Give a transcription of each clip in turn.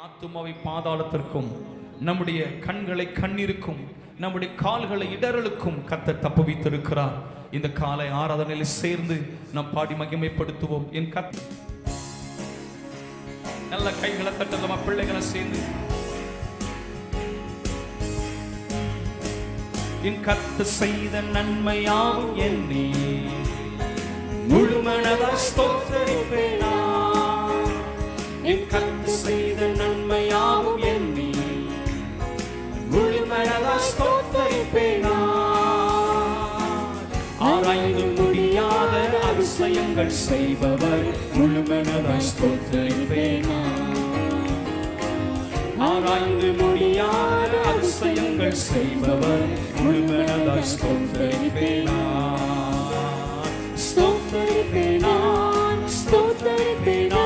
ஆத்துமாவை பாதாளத்திற்கும், நம்முடைய கண்களை கண்ணீருக்கும், நம்முடைய கால்களை இடறலுக்கும் கர்த்தர் தப்புவித்திருக்கிறார். இந்த காலை ஆராதனையில் சேர்ந்து நாம் பாடி மகிமைப்படுத்துவோம். என் நல்ல கைகளை தட்டலாமா? பிள்ளைகளை சேர்ந்து என் கர்த்தர் செய்த நன்மையாவும் எண்ணி முழுமனதாய் ஸ்தோத்தரிப்பேனா. என் கர்த்தர் செய்த நன்மையாவும் எண்ணி முழுமனதாய் ஸ்தோத்தரிப்பேனா. ஆராய்ந்து முடியாத அதிசயங்கள் செய்பவர் முழுமனதாய் ஸ்தோத்தரிப்பேனா. ஆராய்ந்து முடியாத அதிசயங்கள் செய்பவர் முழுமனதாய் ஸ்தோத்தரிப்பேனா. ஸ்தோத்தரிப்பேனா, ஸ்தோத்தரிப்பேனா,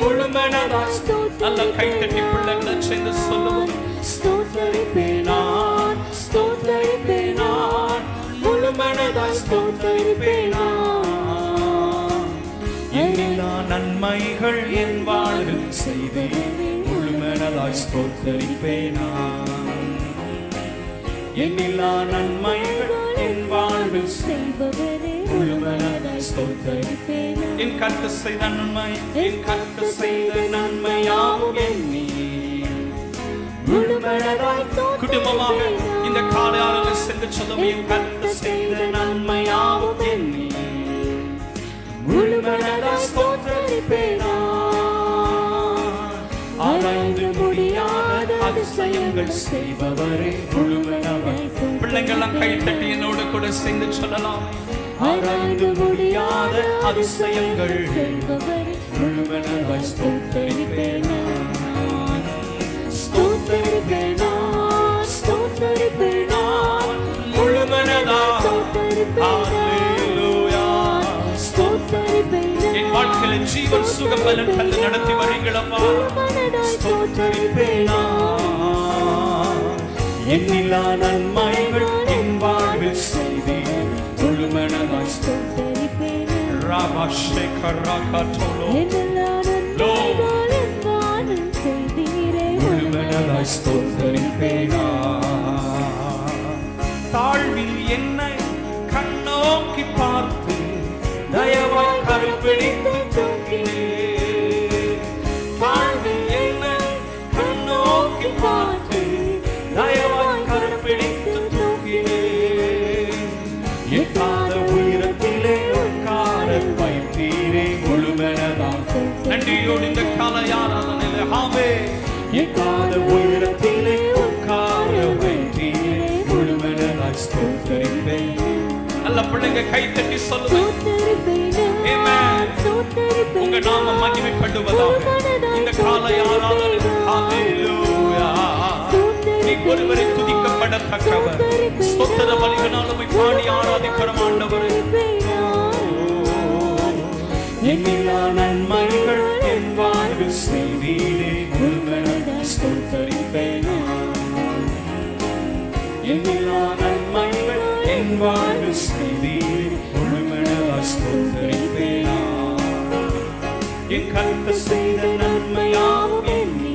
முழுமனதாய். நல்ல கைத்தட்டி பிள்ளைகளை சேர்ந்து சொல்லுவோம். ஸ்தோத்தரிப்பேனா, ஸ்தோத்தரிப்பேனா, முழுமனதாய் ஸ்தோத்தரிப்பேனா. எண்ணிலா நன்மைகள் என் வாழ்வில் செய்தேன், முழுமனதாய் ஸ்தோத்தரிப்பேனா. எண்ணிலா நன்மைகள் என் வாழ்வில் செய்பவரே முழுமனதாய் ஸ்தோத்தரிப்பேனா. என் கர்த்தர் செய்த நன்மை, என் கர்த்தர் செய்த நன்மையாவும் எண்ணி முழுமனதாய். குடும்பமாக இந்த காலையாளர்கள் சென்று சொல்லுவோம். என் கர்த்தர் செய்த நன்மையாவும் எண்ணி முழுமனதாய் ஸ்தோத்தரிப்பேனா. ஆராய்ந்து முடியாத அதிசயங்கள் செய்பவரே முழுமனதாய். பிள்ளைங்கள்லாம் கை தட்டி என்னோடு கூட சேர்ந்து சொல்லலாம். ஆராய்ந்து முடியாத அதிசயங்கள் செய்பவரே முழுமனதாய் ஸ்தோத்தரிப்பேனா. ஸ்தோத்தரிப்பேனா, ஸ்தோத்தரிப்பேனா, முழுமனதாய். ஹல்லேலூயா. ஸ்தோத்தரிப்பேனா. என் வாழ்க்கையில் ஜீவன் சுகம் பலன் தந்து நடத்தி வரீங்களப்பா. ஸ்தோத்தரிப்பேனா. எண்ணிலா நன்மைகள் என் வாழ்வில் செய்தீர், முழுமனதாய் ஸ்தோத்தரிப்பேனா. ராபா ஷேகர் ராகடோலோ முழுமனதாய் ஸ்தோத்தரிப்பேனா. தாழ்வில் என்னை கண்ணோக்கி பார்த்து தயவாய் கருப்பிடித்து தூக்கினே. தாழ்வில் என்னை கண்ணோக்கி பார்த்து தயவாய் கருப்பிடித்து தூக்கினே. எட்டாத உயரத்திலே உட்கார வைத்தீரே முழுமனதாய். நன்றியோடு இந்த காலையாராதனையிலே ஆமே. எட்டாத உயரத்திலே உட்கார வைத்தீரே முழுமனதாய் ஸ்தோத்தரிப்பேன். நல்ல பிள்ளைங்க கை தட்டி சொல்லுங்க. உங்க நாம மகிமைப்படுவதாக இந்த காலையாராதனை. ஹல்லேலூயா. நீ ஒருவரை துதிக்கப்படத்தக்கவர். ஸ்தோத்திர பலிகளால் உம்மை பாடி ஆராதிக்கிறோம் ஆண்டவரே. எண்ணிலா நன்மைகள் என் வாழ்வில் செய்தீரே, முழுமனதாய் ஸ்தோத்தரிப்பேனா. எண்ணிலா நன்மைகள் என் வாழ்வில் செய்தீரே, முழுமனதாய் ஸ்தோத்தரிப்பேனா. என் கர்த்தர் செய்த நன்மையாவும் எண்ணி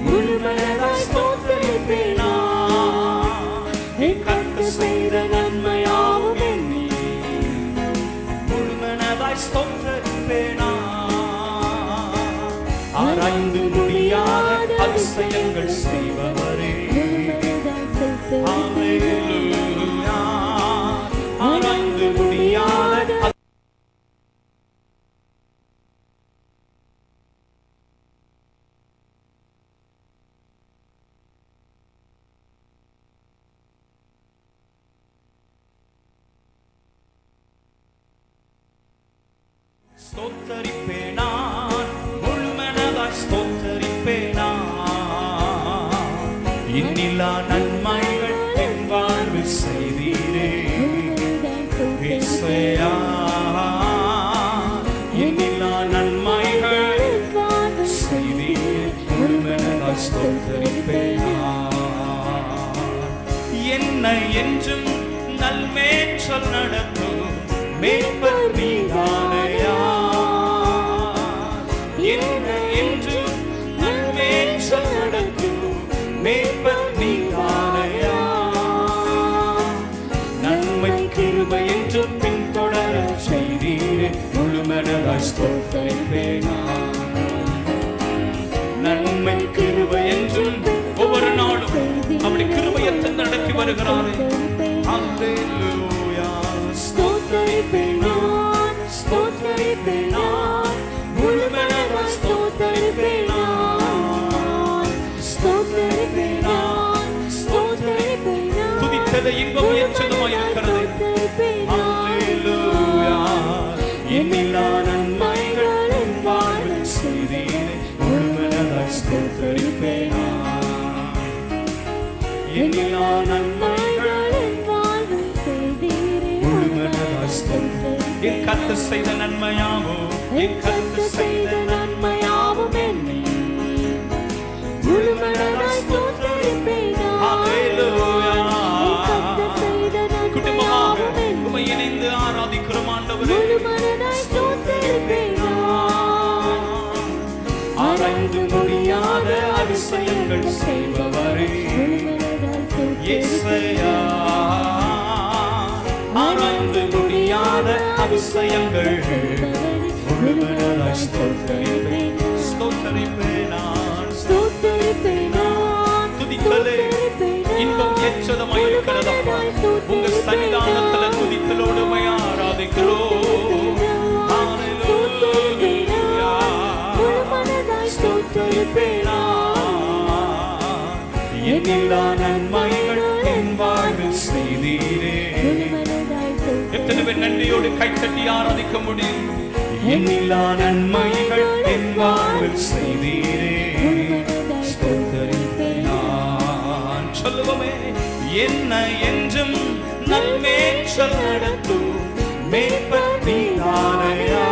முழுமனதாய் ஸ்தோத்தரிப்பேனா. என் கர்த்தர் செய்த நன்மையாவும் எண்ணி முழுமனதாய் ஸ்தோத்தரிப்பேனா. ஆராய்ந்து முடியாத அதிசயங்கள் செய்பவரே. ஹல்லேலூயா. ஆராய்ந்து முடியாத ஸ்தோத்தரிப்பேனா. முழுமனதாய் ஸ்தோத்தரிப்பேனா. எண்ணிலா நன்மைகள் என் வாழ்வில் செய்தீரே இயேசுவே. எண்ணிலா நன்மைகள் செய்தீரே, முழுமனதாய் ஸ்தோத்தரிப்பேனா. என்னை என்றும் நல்மேற்றல் நடத்தும் மேய்ப்பர் நீதானையா. என்னை என்றும் வருகிறாரே. அல்லேலூயா. ஸ்தோத்தரிப்பேன் நான், ஸ்தோத்தரிப்பேன் நான், முழு மனதாய் ஸ்தோத்தரிப்பேன் நான், ஸ்தோத்தரிப்பேன் நான், ஸ்தோத்தரிப்பேன் நான். துதித்தது இன்பம் எச்சதுமாய் இருக்கிறது. அல்லேலூயா. எண்ணிலா நன்மைகள் என் வாழ்வில் செய்தீரே, முழு மனதாய் ஸ்தோத்தரிப்பேன் நான். எண்ணிலா நன்மைகள் என் வாழ்வில் செய்தீரே, முழு மனதாய் ஸ்தோத்தரிப்பேன். என் கர்த்தர் செய்த நன்மையாவும், என் கர்த்தர் செய்த நன்மையாவும் என்னை முழு மனதாய் ஸ்தோத்தரிப்பேன் நான். அல்லேலூயா. குடும்பமாக உம்மை இணைந்து ஆராதிக்கிறோம் ஆண்டவரே. முழு மனதாய் ஸ்தோத்தரிப்பேன் நான். ஆராய்ந்து முடியாத அதிசயங்கள் செய்பவரே இயேசுவையா. ஆராய்ந்து முடியாத அதிசயங்கள் முழு மனதாய் ஸ்தோத்தரிப்பேன், ஸ்தோத்தரிப்பேன் நான், ஸ்தோத்தரிப்பேன் நான். துதிக்கலே இன்பம் எச்சதமாய் இருக்கிறதப்பா. உங்க சன்னிதானத்துல துதித்தலோடு உம்மை ஆராதிக்கிறோம். ஹல்லேலூயா. முழு மனதாய் ஸ்தோத்தரிப்பேன் நான். எண்ணிலா நன்மைகள் என் வாழ்வில் செய்தீரே. எத்தனை பேர் நன்றியோடு கைத்தட்டி ஆராதிக்க முடியும்? எண்ணிலா நன்மைகள் என் வாழ்வில் செய்தீரே, ஸ்தோத்தரிப்பேன் நான். சொல்லுவோமே. என்ன என்றும் நன்மேச்சல் நடத்தும் மேய்ப்பர் நீதானையா.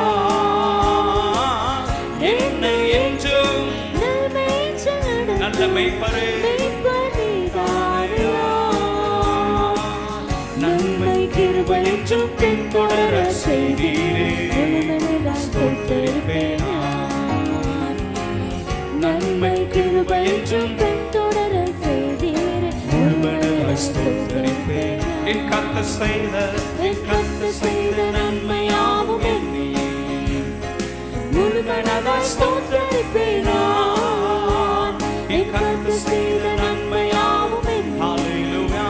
என்ன என்றும் நல்ல மேய்ப்பரே நன்மை கிருபை என்றும் பின்தொடர செய்தீரே, ஸ்தோத்தரிப்பேன் நான். நன்மை கிருபை என்றும் பின்தொடர செய்தீரே, முழு மனதாய் ஸ்தோத்தரிப்பேன். என் கர்த்தர் செய்த, என் கர்த்தர் செய்த நன்மையாவும் என்னை முழு மனதாய் ஸ்தோத்தரிப்பேன் நான். என் கர்த்தர் செய்த நன்மையாவும் என்னை ஹல்லேலூயா.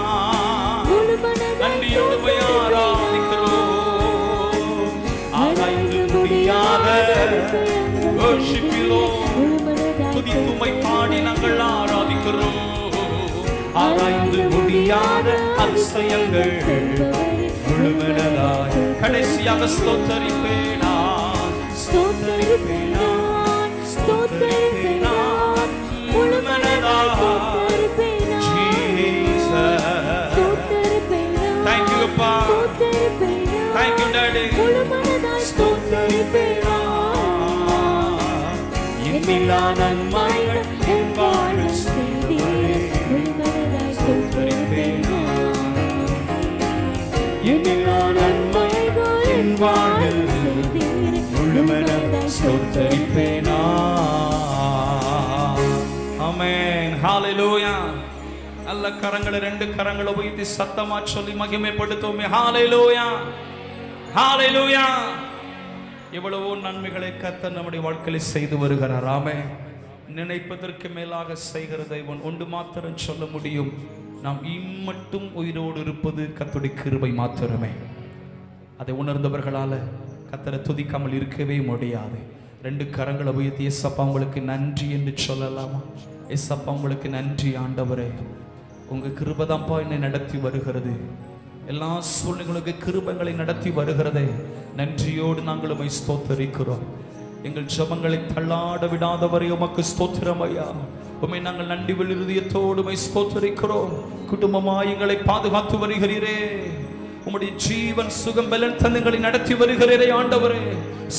முழு மனதாய் நன்றியோடு உம்மை ஆராதிக்கிறோம். ஆராய்ந்து முடியாத worship you Lord. துதித்து உம்மை பாடி நாங்கள் ஆராதிக்கிறோம். ஆராய்ந்து முடியாத அதிசயங்கள் முழு மனதாய். கடைசியாக ஸ்தோத்தரிப்பேன் நான், ஸ்தோத்தரிப்பேன் நான், ஸ்தோத்தரிப்பேன் நான், முழு மனதாய். Jesus. Thank you அப்பா. Thank you Daddy. ஸ்தோத்தரிப்பேன் நான். எண்ணிலா நன்மைகள் என் வாழ்வில் செய்தீரே, ஸ்தோத்தரிப்பேன் நான். எண்ணிலா நன்மைகள் என் வாழ்வில் முழு மனதாய் ஸ்தோத்தரிப்பேன் நான். ஆமென். ஹல்லேலூயா. நல்ல கரங்களை, ரெண்டு கரங்களை உயர்த்தி சத்தமா சொல்லி மகிமைப்படுத்துவோமே. ஹல்லேலூயா. ஹல்லேலூயா. எவ்வளவோ நன்மைகளை கர்த்தர் நம்முடைய வாழ்க்கையில் செய்து வருகிறார். ஆமென். நினைப்பதற்கு மேலாக செய்கிற தெய்வன் ஒன்று மாத்திரம் சொல்ல முடியும். நாம் இம்மட்டும் உயிரோடு இருப்பது கர்த்தருடைய கிருபை மாத்திரமே. அதை உணர்ந்தவர்களால கர்த்தரை துதிக்காமல் இருக்கவே முடியாது. ரெண்டு கரங்களை உயர்த்தி ஏசப்பா உங்களுக்கு நன்றி என்று சொல்லலாமா? ஏசப்பா உங்களுக்கு நன்றி ஆண்டவரே. உங்க கிருபைதான்ப்பா என்னை நடத்தி வருகிறது. எல்லா சூழ்நிலைகளுக்கு கிருபைகளை நடத்தி வருகிறதே. நன்றியோடு நாங்கள் உம்மை ஸ்தோத்தரிக்கிறோம். எங்கள் ஜெபங்களை தள்ளாட விடாதவரை உமக்கு ஸ்தோத்திரம் ஐயா. உம்மை நாங்கள் நன்றி இருதயத்தோடு உம்மை ஸ்தோத்தரிக்கிறோம். குடும்பமாய் எங்களை பாதுகாத்து வருகிறீரே. உம்முடைய ஜீவன் சுகம் பலன் தந்தங்களை நடத்தி வருகிறீரே ஆண்டவரே.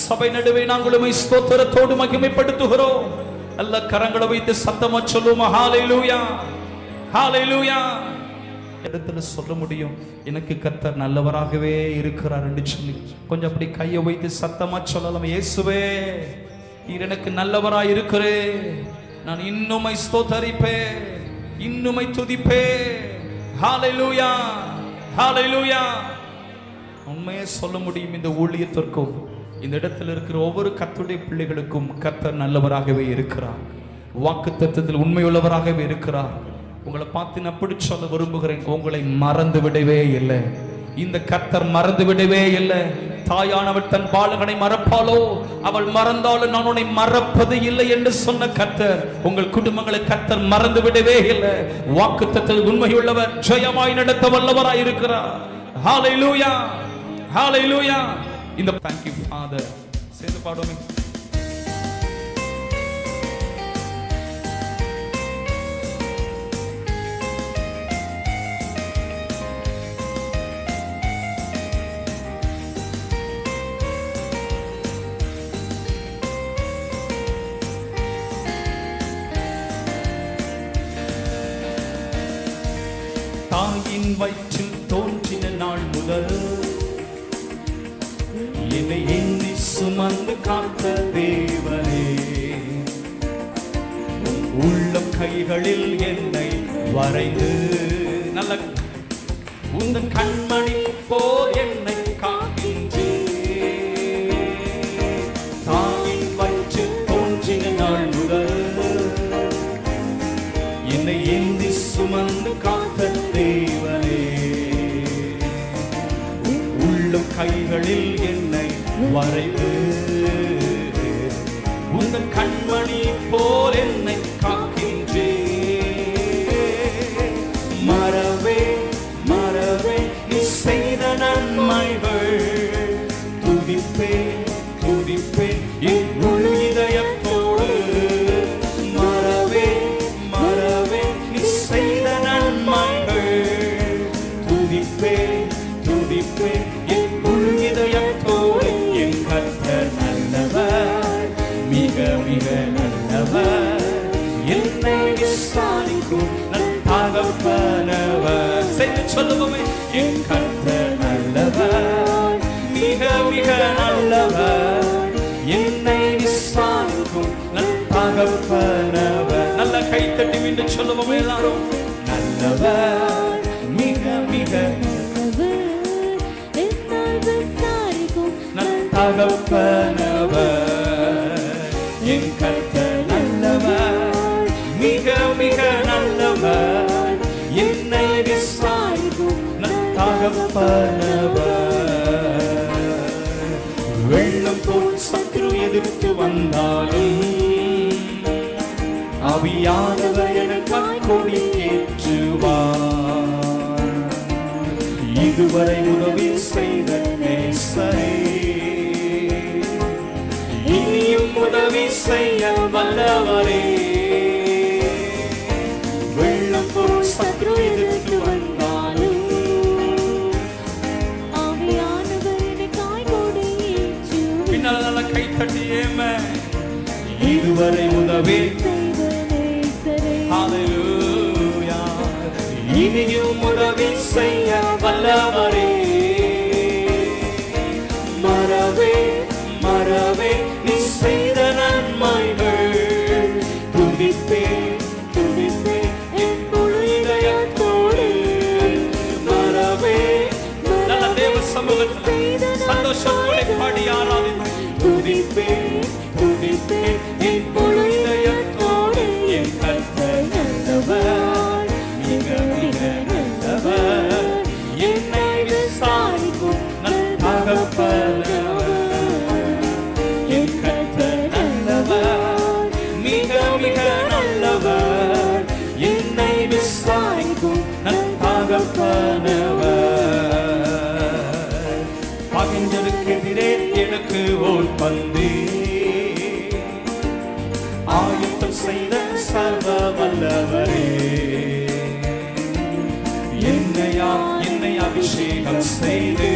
சபை நடுவே நாங்கள் உம்மை ஸ்தோத்திரத்தோடு மகிமைப்படுத்துகிறோம். நல்ல கரங்களை வைத்து சத்தமா சொல்லுவோம். ஹல்லேலூயா. ஹல்லேலூயா. இடத்துல சொல்ல முடியும், எனக்கு கர்த்தர் நல்லவராகவே இருக்கிறார் என்று சொல்லி கொஞ்சம் அப்படி கையை வைத்து சத்தமா சொல்லலாம். இயேசுவே நீர் எனக்கு நல்லவராய் இருக்கிறே. நான் இன்னுமை ஸ்தோத்தரிப்பே, இன்னுமை துதிப்பே. ஹல்லேலூயா. ஹல்லேலூயா. உண்மையே சொல்ல முடியும். இந்த ஊழியத்திற்கும் இந்த இடத்துல இருக்கிற ஒவ்வொரு கர்த்தருடைய பிள்ளைகளுக்கும் கர்த்தர் நல்லவராகவே இருக்கிறார். வாக்குத்தத்தத்தில் உண்மையுள்ளவராகவே இருக்கிறார். உங்களை பார்த்து நான் அப்படி சொல்ல விரும்புகிறேன், உங்களை மறந்து விடவே இல்லை. இந்த கர்த்தர் மறந்து விடவே இல்லை. தாயானவள் தன் பாலகனை மறப்பாளோ? அவள் மறந்தாலும் நான் உன்னை மறப்பது இல்லை என்று சொன்ன கர்த்தர் உங்கள் குடும்பங்களை கர்த்தர் மறந்து விடவே இல்லை. வாக்குத்தத்தத்தில் உண்மையுள்ளவர், ஜெயமாய் நடத்த வல்லவராய் இருக்கிறார். ஹalleluya, ஹalleluya. இந்த thank you father சேர்ந்து பாடுவோமே. தாயின் வயிற்றில் தோன்றின நாள் முதல் என்னை எண்ணி சுமந்து காத்த தேவனே, உள்ளம் கைகளில் என்னை வரைந்து நல்ல உந்தன் கண்மணி போல் என்னை காக்கின்றே. தாயின் வயிற்றில் தோன்றின நாள் முதல் என்னை எண்ணி சுமந்து காத்த தேவனே, உள்ளம் கைகளில் என்னை வரைந்து உந்தன் கண்மணி போல் என்னை காக்கின்றே. மறவே மறவே நீ செய்த நன்மைகள், துதிப்பே துதிப்பே என் முழு இதயத்தோடு. மறவே மறவே நீ செய்த நன்மைகள், துதிப்பே துதிப்பே என் முழு இதயத்தோடு. என் கர்த்தர் நல்லவர், மிக மிக நல்லவர், என்னை விசாரிக்கும் நல் தகப்பனவர். செய்து சொல்லுவோமே. என் கர்த்தர் நல்லவர், மிக மிக நல்லவர், என்னை விசாரிக்கும் நல் தகப்பனவர். நல்ல கை தட்டி மீண்டும் சொல்லுவோமே எல்லாரும். நல்லவர், மிக மிக நல் தகப்பனவர். என் கர்த்தர் நல்லவர், மிக மிக நல்லவர், என்னை விசாரிக்கும் நல் தகப்பனவர். வெள்ளம் போல் சத்ரு எதிர்த்து வந்தாலும் ஆவியானவர் எனக்காய் கொடி ஏற்றுவார். இதுவரை உதவி செய்த நேசரே, இனியும் உதவி செய்ய வல்லவரே. வெள்ளம் போல் சத்ரு எதிர்த்து வந்தாலும் ஆவியானவர் எனக்காய் கொடி ஏற்றுவார். பின்னால் நல்ல கை தட்டியேமே. இதுவரை உதவி ஹalleluya, இனியும் உதவி செய்ய வல்லவரே. மறவே மறவே நீ செய்த நன்மைகள், துதிப்பே துதிப்பே என் முழு இதயத்தோடு. மறவே நல்ல தேவ சமூகத்தில் சந்தோஷத்தோடு பாடி ஆராதிப்போம். துதிப்பே துதிப்பே என் முழு இதயத்தோடு. என் கர்த்தர் நல்லவர், மிக மிக நல்லவர், என்னை விசாரிக்கும் நல் தகப்பனவர். என் கர்த்தர் நல்லவர், மிக மிக நல்லவர், என்னை விசாரிக்கும் நல் தகப்பனவர். பகைஞருக்கு எதிரே எனக்கு ஓர் பந்தி ஆயத்தம் செய்த சர்வ வல்லவரே. என்னை அபிஷேகம் செய்து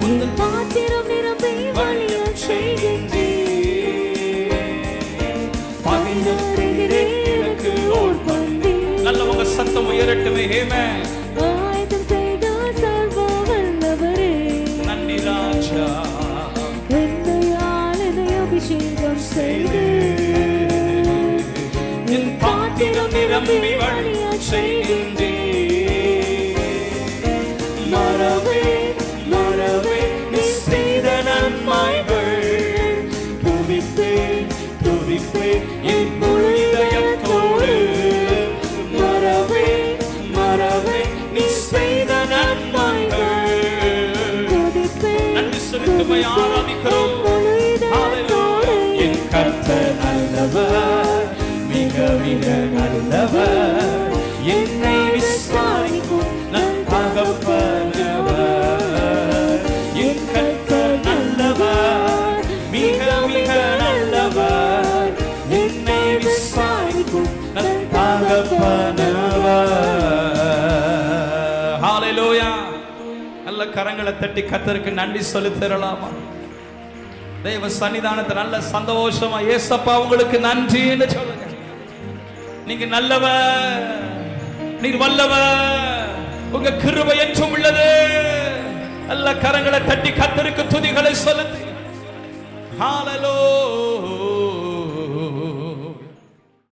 உந்தன் பாத்திரம் நிரம்பி வழியச் செய்கின்றீர். பகைஞருக்கு எதிரே எனக்கு ஓர் பந்தி. நல்ல உங்க சத்தம் உயரட்டுமே. ஆமென். ஆயத்தம் செய்த சர்வ வல்லவரே. நன்றி ராஜா. என்னை அபிஷேகம் செய்து என் பாத்திரம் நிரம்பி வழியச் செய்கின்றீர். மறவே மறவே நீ செய்த நன்மைகள், துதிப்பே துதிப்பே என் முழு இதயத்தோடு. கரங்களை தட்டி கர்த்தருக்கு நன்றி செலுத்தலாமா? தேவ சன்னிதானத்தை நல்ல சந்தோஷமா ஏசப்பா உங்களுக்கு நன்றின்னு சொல்லுங்க. நீங்க நல்லவர், நீர் வல்லவர், உங்க கிருபை என்றும் உள்ளது. நல்ல கரங்களை தட்டி கர்த்தருக்கு துதிகளை செலுத்தி ஹalleluya.